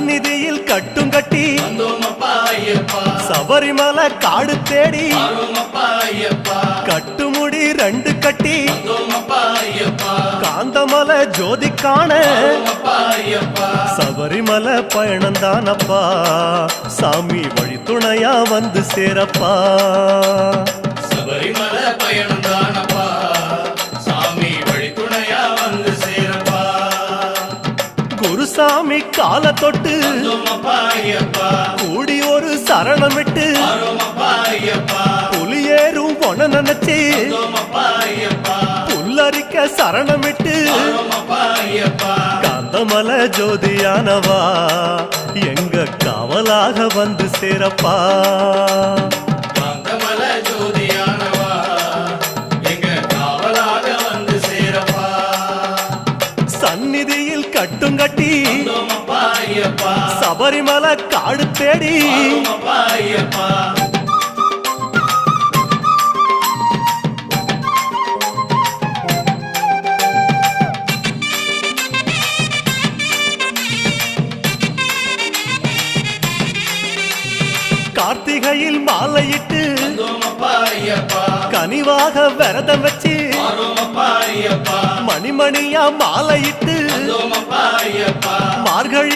சந்நிதியில் கட்டும் கட்டி சபரிமலை காடு தேடி கட்டுமுடி 2 கட்டி காந்தமலை ஜோதி காண சபரிமலை பயணந்தானப்பா சாமி வழி துணையா வந்து சேரப்பா சபரிமலை பயணந்தானப்பா சாமி வழி துணையா வந்து சேரப்பா குருசாமி கால தொட்டு கூடி ஒரு சரணமிட்டு புலியேறும் பொன நினைச்சு புல்லரிக்க சரணமிட்டு காந்தமலை ஜோதியானவா எங்க காவலாக வந்து சேரப்பா காந்தமலை ஜோதியானவா எங்க காவலாக வந்து சேரப்பா சந்நிதியில் கட்டும் கட்டி சபரிமலை காடு தேடி கார்த்திகையில் மாலையிட்டு கனிவாக விரதம் வச்சு மணிமணியா மாலையிட்டு மார்கழி